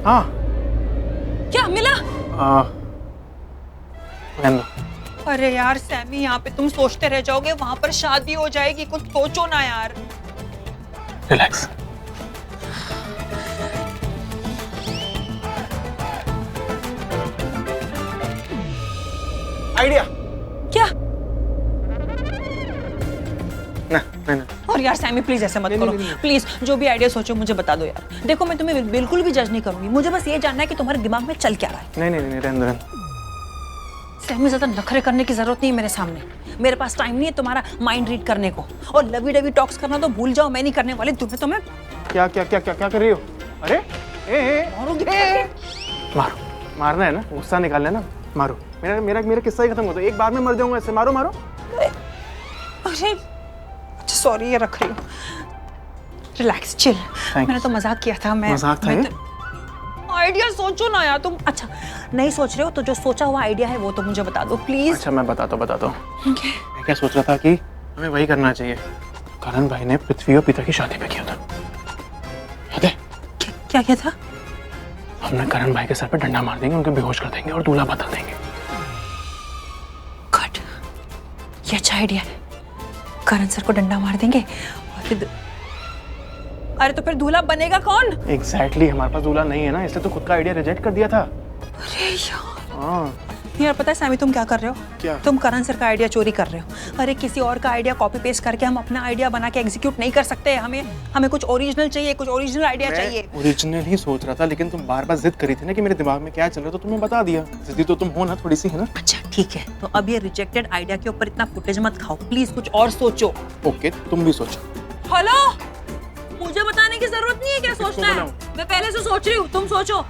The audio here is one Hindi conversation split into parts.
हाँ। क्या मिला? रहने दो। अरे यार सैमी, यहाँ पे तुम सोचते रह जाओगे, वहां पर शादी हो जाएगी, कुछ सोचो ना यार। रिलैक्स। आइडिया। क्या? ना नहीं ना। और यार सैमी प्लीज ऐसे मत करो, प्लीज जो भी आइडिया सोचो मुझे बता दो यार। देखो मैं तुम्हें बिल्कुल भी जज नहीं करूंगी, मुझे बस ये जानना है कि तुम्हारे दिमाग में चल क्या रहा है। नहीं नहीं नहीं, रहने दो। सैमी ज्यादा नखरे करने की जरूरत नहीं है मेरे सामने, मेरे पास टाइम नहीं है तुम्हारा माइंड रीड करने को, और लवी डवी टॉक्स करना तो भूल जाओ, मैं नहीं करने वाली। तुम्हें क्या क्या क्या क्या क्या कर रही हो? अरे मारोगे? मारो। मारना है ना, गुस्सा निकालना है ना, मारो। मेरा मेरा मेरा किस्सा ही खत्म हो तो एक बार में मर जाऊंगा ऐसे। मारो मारो। अरे अच्छा सॉरी, ये रख रही हूँ। रिलैक्स चिल, मैंने तो मजाक किया था। मजाक था ये? आइडिया सोचो ना यार तुम। अच्छा नहीं सोच रहे हो तो जो सोचा हुआ आइडिया है वो तो मुझे बता दो प्लीज। अच्छा मैं बताता हूँ। मैं क्या सोच रहा था कि हमें वही करना चाहिए करण भाई ने पृथ्वी और पिता की शादी में किया था, याद है? क्या किया था? हमने करण भाई के सर पे डंडा मार देंगे, उनको बेहोश कर देंगे और दूल्हा बता देंगे। गुड, ये अच्छा आइडिया है। करण सर को डंडा मार देंगे और फिर अरे तो फिर दूल्हा बनेगा कौन? एग्जैक्टली, हमारे पास दूल्हा नहीं है ना, इसलिए तो खुद का आइडिया रिजेक्ट कर दिया था। अरे यार। हाँ यार पता है सैमी तुम क्या कर रहे हो? क्या? तुम करण सर का आइडिया चोरी कर रहे हो। अरे किसी और का आइडिया कॉपी पेस्ट करके हम अपना आइडिया बना के एग्जीक्यूट नहीं कर सकते। हमें कुछ ओरिजिनल चाहिए, कुछ ओरिजिनल आइडिया चाहिए। ओरिजिनल ही सोच रहा था, लेकिन तुम बार बार जिद करी थी ना कि मेरे दिमाग में क्या चल रहा है, तो तुम्हें बता दिया। जिद्दी तो तुम हो ना थोड़ी सी, है ना? अच्छा ठीक है, तो अब ये रिजेक्टेड आइडिया के ऊपर इतना फुटेज मत खाओ प्लीज, कुछ और सोचो। ओके तुम भी सोचो। हेलो, मुझे बताने की जरूरत नहीं है क्या सोचना है, मैं पहले से सोच रही हूँ, तुम सोचो।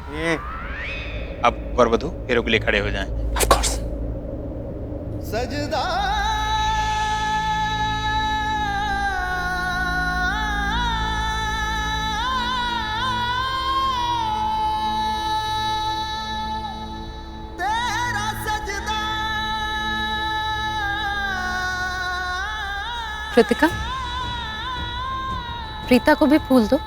अब वर वधू हीरो के लिए खड़े हो जाएं। Of course. सजदा तेरा सजदा। कृतिका, प्रीता को भी फूल दो।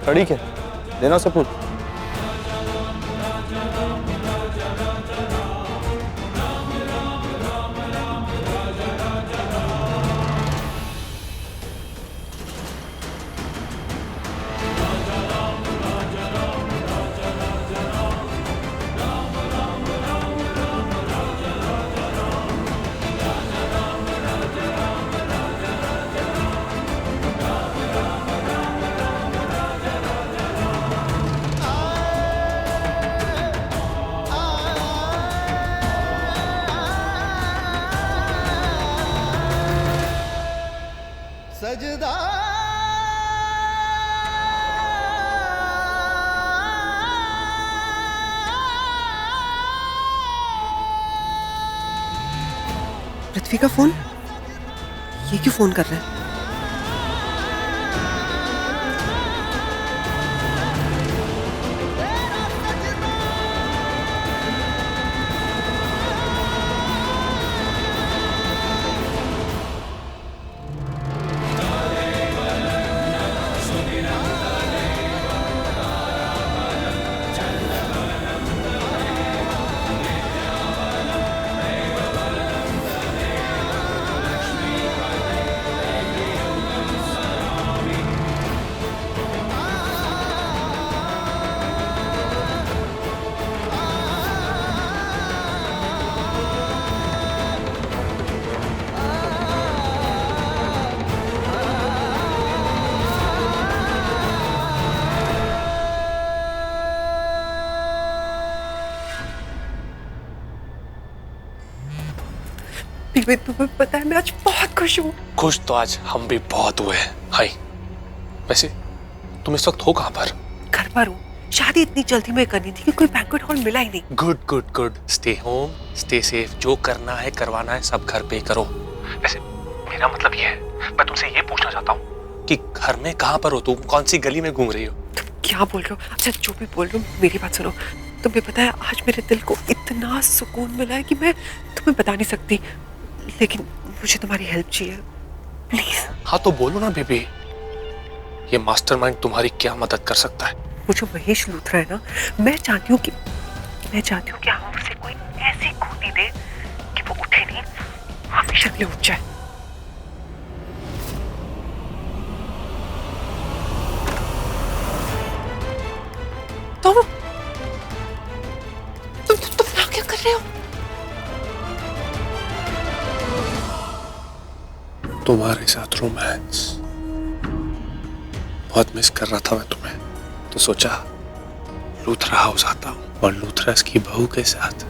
खड़ी क्या? देना उसे फूल। सजदा पृथ्वी का फोन, ये क्यों फोन कर रहा है? तुम्हें पता है मैं आज बहुत खुश हूँ। खुश तो आज हम भी बहुत हुए हैं। हाय, वैसे तुम इस वक्त हो कहाँ पर? घर पर हूँ, शादी इतनी जल्दी में करनी थी कि कोई बैंक्वेट हॉल मिला ही नहीं। Good good good, stay home, stay safe, जो करना है करवाना है सब घर पे करो। वैसे मेरा मतलब ये है, मैं तुमसे ये पूछना चाहता हूँ कि घर में कहाँ पर हो तुम, कौन सी गली में घूम रही हो? तुम क्या बोल रहे हो? अच्छा जो भी बोल रहे हो मेरी बात सुनो, तुम्हें पता है आज मेरे दिल को इतना सुकून मिला है कि मैं तुम्हें बता नहीं सकती, लेकिन मुझे तुम्हारी हेल्प चाहिए प्लीज। हाँ तो बोलो ना बेबी, ये मास्टरमाइंड तुम्हारी क्या मदद कर सकता है? वो जो महेश लूथरा है ना, मैं चाहती हूँ कि हम उसे कोई ऐसी खूंटी दे कि वो उठे नहीं, हमेशा के लिए उठ जाए। तुम यहाँ क्या कर रहे हो? तुम्हारे साथ रोमांस बहुत मिस कर रहा था मैं तुम्हें, तो सोचा लूथरा हाउस आता हूँ और लूथरास की बहू के साथ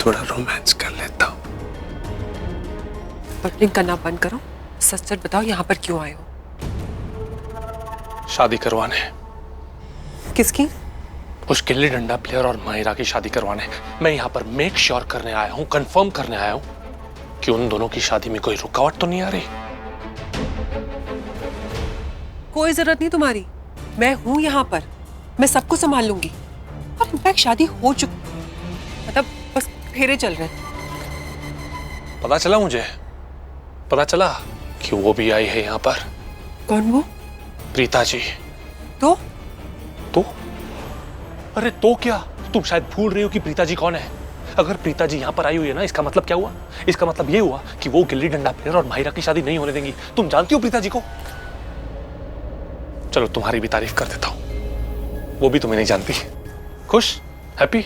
थोड़ा रोमांस कर लेता हूँ। बटलिंग करना बंद करो, सच सच बताओ यहाँ पर क्यों आए हो? शादी करवाने। किसकी? उस गिल्ली डंडा प्लेयर और माहिरा की शादी करवाने। मैं यहाँ पर मेक श्योर करने आया हूँ, कंफर्म करने आया हूँ कि उन दोनों की शादी में कोई रुकावट तो नहीं आ रही। कोई जरूरत नहीं तुम्हारी, मैं हूँ यहाँ पर, मैं सबको संभाल लूंगी। और इनफैक्ट शादी हो चुकी, मतलब बस फेरे चल रहे हैं। पता चला मुझे, पता चला कि वो भी आई है यहाँ पर। कौन वो? प्रीता जी। तो अरे तो क्या, तुम शायद भूल रही हो कि प्रीता जी कौन है। अगर प्रीता जी यहाँ पर आई हुई है ना, इसका मतलब क्या हुआ? इसका मतलब ये हुआ कि वो गिल्ली डंडा प्लेयर और माहिरा की शादी नहीं होने देंगी। तुम जानती हो प्रीता जी को? चलो तुम्हारी भी तारीफ कर देता हूँ, वो भी तुम्हें नहीं जानती। खुश? हैप्पी?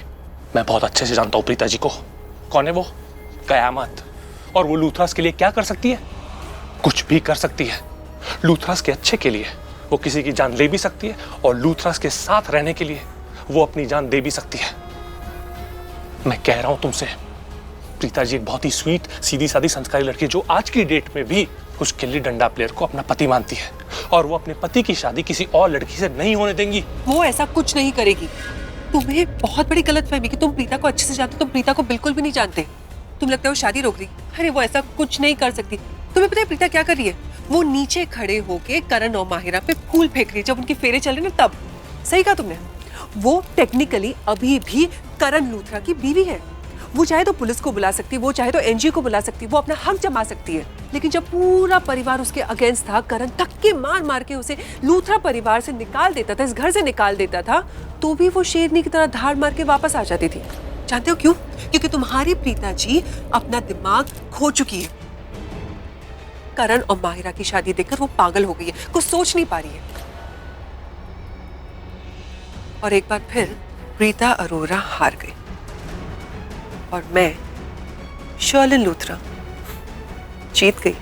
मैं बहुत अच्छे से जानता हूँ प्रीता जी को। कौन है वो? कयामत। और वो लूथरास के लिए क्या कर सकती है? कुछ भी कर सकती है। लूथरास के अच्छे के लिए वो किसी की जान ले भी सकती है, और लूथरास के साथ रहने के लिए वो अपनी जान दे भी सकती है। मैं कह रहा हूं तुमसे, प्रीता जी एक बहुत ही स्वीट, सीधी सादी, संस्कारी लड़की, जो आज की डेट में भी उस गिल्ली डंडा प्लेयर को अपना पति मानती है, और वो अपने पति की शादी किसी और लड़की से नहीं होने देंगी। वो ऐसा कुछ नहीं करेगी। तुम्हें बहुत बड़ी गलतफहमी कि तुम प्रीता को अच्छे से जानते हो, तुम प्रीता को बिल्कुल भी नहीं जानते। तुम लगता है वो शादी रोक रही। अरे वो ऐसा कुछ नहीं कर सकती। तुम्हें पता है प्रीता क्या कर रही है? वो नीचे खड़े होके करण और माहिरा पे फूल फेंक रही है जब उनके फेरे चल रहे ना, तब। सही कहा तुमने। वो टेक्निकली अभी भी करण लूथरा की बीवी है। वो चाहे तो पुलिस को बुला सकती है, वो चाहे तो एनजीओ को बुला सकती है, वो अपना हक जमा सकती है। लेकिन जब पूरा परिवार उसके अगेंस्ट था, करण धक्के मार मार के उसे लूथरा परिवार से निकाल देता था, इस घर से निकाल देता था, तो भी वो शेरनी की तरह धाड़ मार के वापस आ जाती थी। जानते हो क्यों? क्योंकि तुम्हारी प्रीता जी अपना दिमाग खो चुकी है। करण और माहिरा की शादी देखकर वो पागल हो गई है, कुछ सोच नहीं पा रही है। और एक बार फिर प्रीता अरोरा हार गई, और मैं शर्लिन लूथरा जीत गई।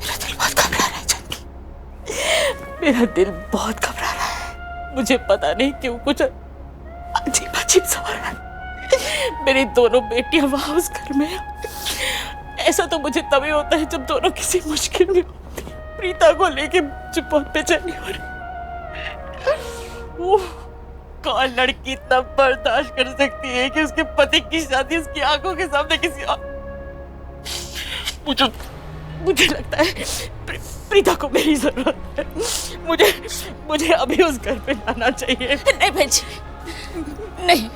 मेरा दिल बहुत घबरा रहा है जानकी, मेरा दिल बहुत घबरा रहा है। मुझे पता नहीं क्यों कुछ अजीब अजीब सा हो रहा है। मेरी दोनों बेटियां वहां उस घर में, ऐसा तो मुझे तभी होता है जब दोनों किसी मुश्किल में होती। प्रीता को लेके मुझे बहुत बेचैनी हो रही। कौन लड़की इतना बर्दाश्त कर सकती है कि उसके पति की शादी उसकी आंखों के सामने किसी और। मुझे लगता है प्रीता को मेरी जरूरत है। मुझे अभी उस घर पे जाना चाहिए। नहीं बहन जी, नहीं,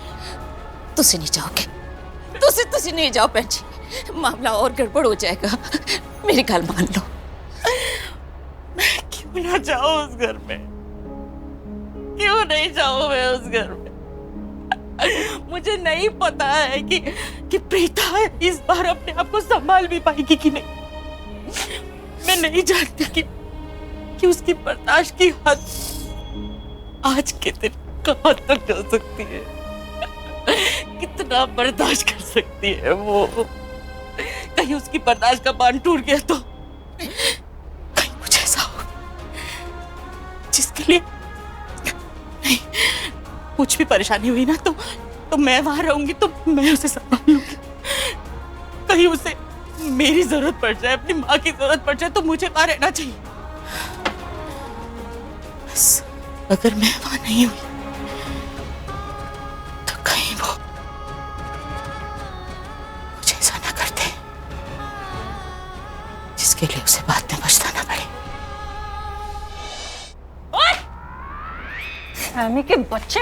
तुसी नहीं जाओगे। तुसी नहीं जाओ बहन जी, मामला और गड़बड़ हो जाएगा। मेरी गल मान लो। मैं क्यों ना जाऊं उस घर में? क्यों नहीं जाऊं मैं उस घर में? मुझे नहीं पता है कि प्रीता इस बार अपने आप को संभाल भी पाएगी कि नहीं। मैं नहीं जानती कि उसकी बर्दाश्त की हद आज के दिन कहां तक जा सकती है। कितना बर्दाश्त कर सकती है वो? कहीं उसकी बर्दाश्त का बांध टूट गया तो? कहीं कुछ ऐसा हो जिसके लिए नहीं, कुछ भी परेशानी हुई ना तो मैं वहां रहूंगी, तो मैं उसे संभाल लूंगी। कहीं उसे मेरी जरूरत पड़ जाए, अपनी माँ की जरूरत पड़ जाए, तो मुझे वहां रहना चाहिए। बस अगर मैं वहां नहीं हुई तो कहीं वो मुझे ऐसा ना कर दे जिसके लिए उसे बाद में पछताना पड़े। सैमी के बच्चे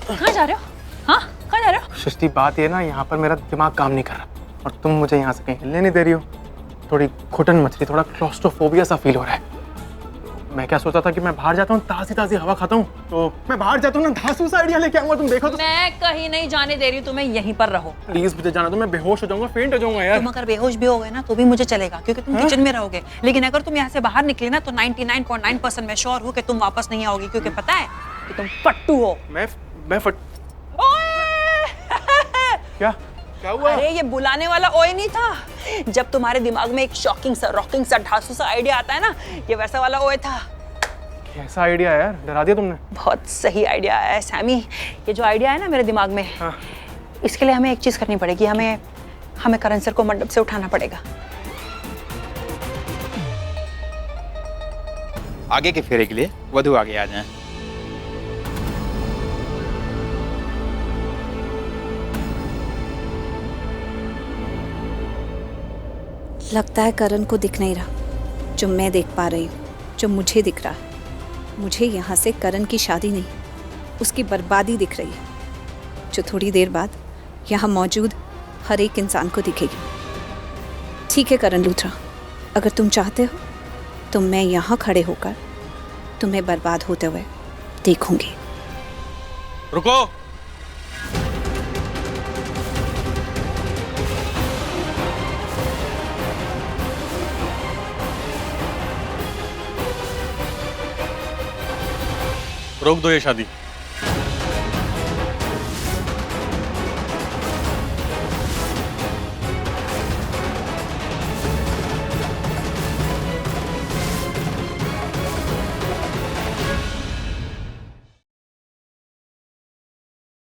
कहाँ जा रहे हो? हाँ, कहाँ जा रहे हो? सृष्टि, बात ये ना, यहाँ पर मेरा दिमाग काम नहीं कर रहा और तुम मुझे यहाँ से कहीं हिलने नहीं दे रही हो। थोड़ी घुटन मच रही, थोड़ा क्लॉस्ट्रोफोबिया सा फील हो रहा है। मैं क्या सोचा था कि मैं बाहर जाता हूँ, ताज़ी ताज़ी हवा खाता हूँ, तो मैं बाहर जाता हूँ ना, धांसू सा आइडिया लेके आऊंगा। तुम देखो तो। मैं कहीं नहीं जाने दे रही हूँ तुम्हें, यहीं पर रहो। प्लीज मुझे जाना दो, मैं बेहोश हो जाऊंगा, फेंट हो जाऊंगा यार। तुम अगर बेहोश भी हो गए ना तो भी मुझे चलेगा, क्योंकि तुम किचन में रहोगे। लेकिन अगर तुम यहाँ से बाहर निकले ना तो 99.9% मैं श्योर हूँ कि तुम वापस नहीं आओगी, क्योंकि पता है कि तुम फट्टू हो। मैं फट क्या हुआ? अरे ये बुलाने वाला ओए नहीं था। जब तुम्हारे दिमाग में एक शॉकिंग सा, रॉकिंग सा, ढांसू सा आइडिया आता है ना, ये वैसा वाला ओए था। कैसा आइडिया है यार, डरा दिया तुमने। बहुत सही आइडिया है सैमी। ये जो आइडिया है ना मेरे दिमाग में, हाँ। इसके लिए हमें एक चीज करनी पड़ेगी। हमें करण सर को मंडप से उठाना पड़ेगा। आगे के फेरे के लिए वधू आगे आ जाएं। लगता है करण को दिख नहीं रहा जो मैं देख पा रही हूँ, जो मुझे दिख रहा है। मुझे यहाँ से करण की शादी नहीं, उसकी बर्बादी दिख रही है, जो थोड़ी देर बाद यहाँ मौजूद हर एक इंसान को दिखेगी। ठीक है करण लूथरा, अगर तुम चाहते हो तो मैं यहाँ खड़े होकर तुम्हें बर्बाद होते हुए देखूंगी। रुको। रोक दो ये शादी।